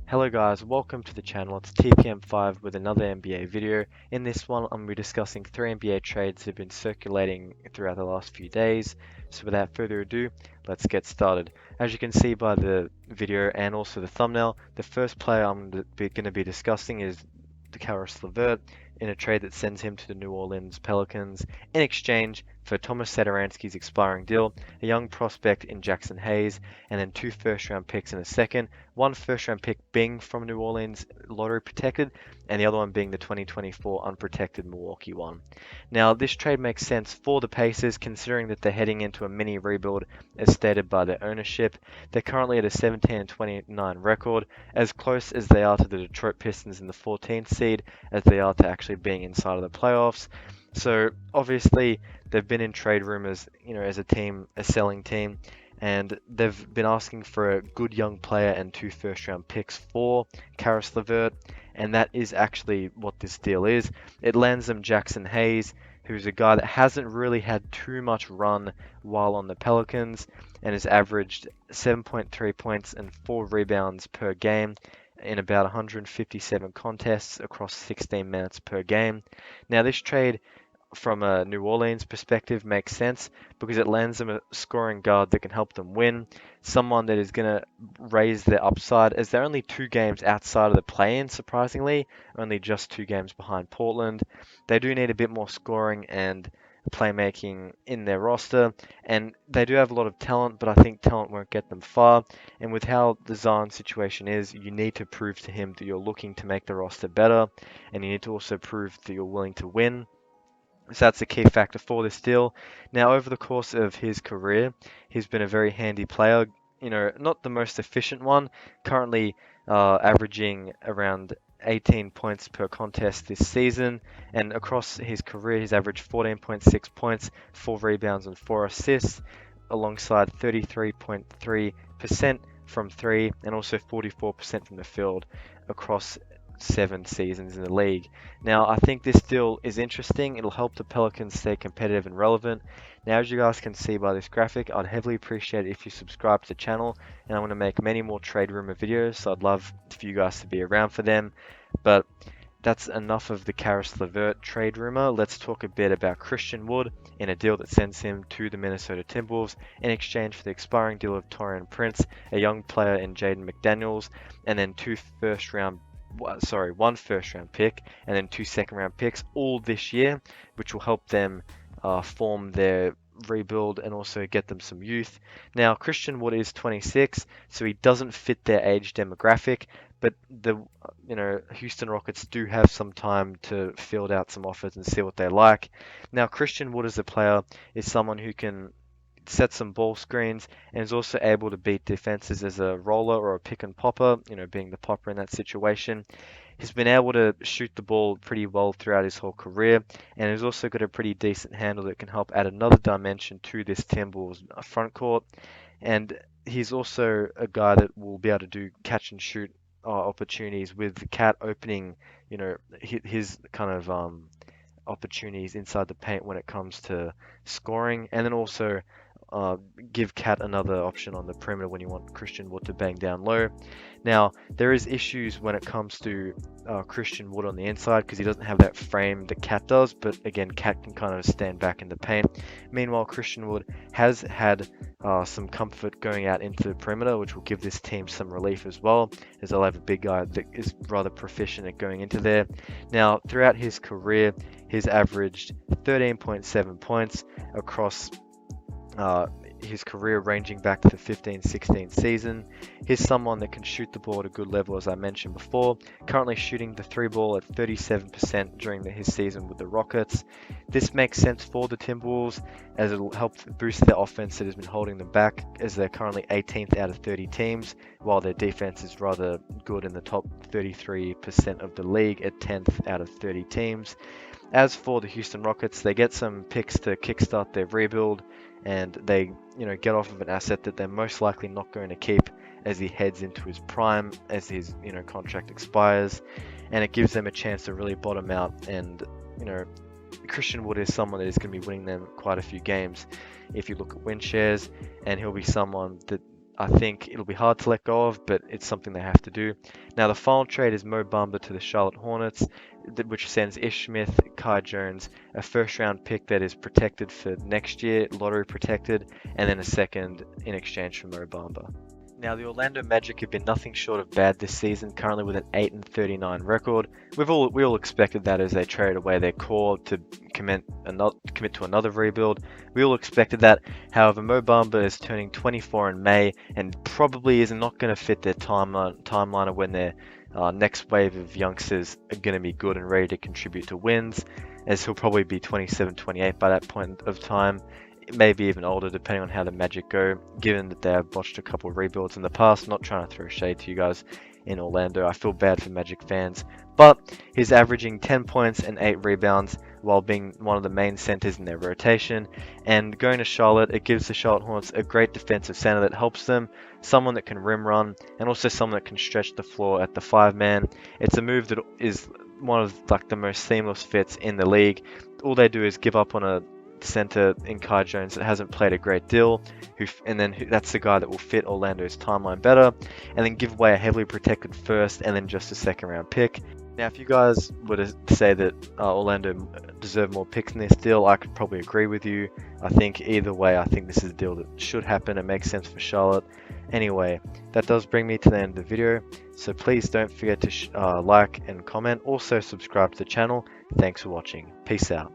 Hello guys, welcome to the channel. It's TPM5 with another NBA video. In this one, I'm going to be discussing 3 NBA trades that have been circulating throughout the last few days. So without further ado, let's get started. As you can see by the video and also the thumbnail, the first player I'm going to be discussing is Caris LeVert in a trade that sends him to the New Orleans Pelicans in exchange for Thomas Satoransky's expiring deal, a young prospect in Jackson Hayes, and then 2 first-round picks in a second. One first-round pick being from New Orleans lottery protected, and the other one being the 2024 unprotected Milwaukee one. Now, this trade makes sense for the Pacers considering that they're heading into a mini rebuild as stated by their ownership. They're currently at a 17-29 record, as close as they are to the Detroit Pistons in the 14th seed as they are to actually being inside of the playoffs. So obviously they've been in trade rumors, as a team, a selling team, and they've been asking for a good young player and 2 first-round picks for Caris LeVert, and that is actually what this deal is. It lands them Jackson Hayes, who's a guy that hasn't really had too much run while on the Pelicans and has averaged 7.3 points and 4 rebounds per game in about 157 contests across 16 minutes per game. Now, this trade from a New Orleans perspective makes sense because it lands them a scoring guard that can help them win, someone that is going to raise their upside as they're only 2 games outside of the play-in, surprisingly, only just 2 games behind Portland. They do need a bit more scoring and playmaking in their roster, and they do have a lot of talent, but I think talent won't get them far. And with how the Zion situation is, you need to prove to him that you're looking to make the roster better, and you need to also prove that you're willing to win. So that's a key factor for this deal. Now, over the course of his career, he's been a very handy player. Not the most efficient one, currently averaging around 18 points per contest this season. And across his career, he's averaged 14.6 points, 4 rebounds, and 4 assists, alongside 33.3% from 3 and also 44% from the field across 7 seasons in the league. Now, I think this deal is interesting. It'll help the Pelicans stay competitive and relevant. Now, as you guys can see by this graphic, I'd heavily appreciate it if you subscribe to the channel, and I'm going to make many more trade rumor videos, so I'd love for you guys to be around for them. But that's enough of the Caris LeVert trade rumor. Let's talk a bit about Christian Wood in a deal that sends him to the Minnesota Timberwolves in exchange for the expiring deal of Taurean Prince, a young player in Jaden McDaniels, and then 1 first-round pick and then 2 second-round picks all this year, which will help them form their rebuild and also get them some youth. Now, Christian Wood is 26, so he doesn't fit their age demographic, but the Houston Rockets do have some time to field out some offers and see what they like. Now, Christian Wood as a player is someone who can set some ball screens and is also able to beat defenses as a roller or a pick and popper, being the popper in that situation. He's been able to shoot the ball pretty well throughout his whole career, and he's also got a pretty decent handle that can help add another dimension to this Timberwolves front court. And he's also a guy that will be able to do catch and shoot opportunities with the Cat opening, his kind of opportunities inside the paint when it comes to scoring, and then also give Cat another option on the perimeter when you want Christian Wood to bang down low. Now, there is issues when it comes to Christian Wood on the inside because he doesn't have that frame that Cat does, but again, Cat can kind of stand back in the paint. Meanwhile, Christian Wood has had some comfort going out into the perimeter, which will give this team some relief as well, as they'll have a big guy that is rather proficient at going into there. Now, throughout his career, he's averaged 13.7 points across his career ranging back to the 15-16 season. He's someone that can shoot the ball at a good level, as I mentioned before, currently shooting the 3 ball at 37% during his season with the Rockets. This makes sense for the Timberwolves as it'll help boost their offense that has been holding them back, as they're currently 18th out of 30 teams, while their defense is rather good in the top 33% of the league at 10th out of 30 teams. As for the Houston Rockets, they get some picks to kickstart their rebuild, and they get off of an asset that they're most likely not going to keep as he heads into his prime, as his contract expires, and it gives them a chance to really bottom out. And Christian Wood is someone that is going to be winning them quite a few games if you look at win shares, and he'll be someone that I think it'll be hard to let go of, but it's something they have to do. Now, the final trade is Mo Bamba to the Charlotte Hornets, which sends Ish Smith, Kai Jones, a first round pick that is protected for next year, lottery protected, and then a second in exchange for Mo Bamba. Now, the Orlando Magic have been nothing short of bad this season, currently with an 8-39 record. We all expected that as they traded away their core to commit to another rebuild. We all expected that. However, Mo Bamba is turning 24 in May and probably is not going to fit their timeline of when their next wave of youngsters are going to be good and ready to contribute to wins, as he'll probably be 27, 28 by that point of time. Maybe even older, depending on how the Magic go, given that they have botched a couple of rebuilds in the past. Not trying to throw shade to you guys in Orlando. I feel bad for Magic fans. But he's averaging 10 points and 8 rebounds while being one of the main centers in their rotation. And going to Charlotte, it gives the Charlotte Hornets a great defensive center that helps them, someone that can rim run, and also someone that can stretch the floor at the 5-man. It's a move that is one of like the most seamless fits in the league. All they do is give up on a center in Kai Jones that hasn't played a great deal, that's the guy that will fit Orlando's timeline better, and then give away a heavily protected first and then just a second round pick. Now, if you guys were to say that Orlando deserve more picks in this deal, I could probably agree with you. I think either way, I think this is a deal that should happen. It makes sense for Charlotte. Anyway, that does bring me to the end of the video, so please don't forget to like and comment. Also, subscribe to the channel. Thanks for watching. Peace out.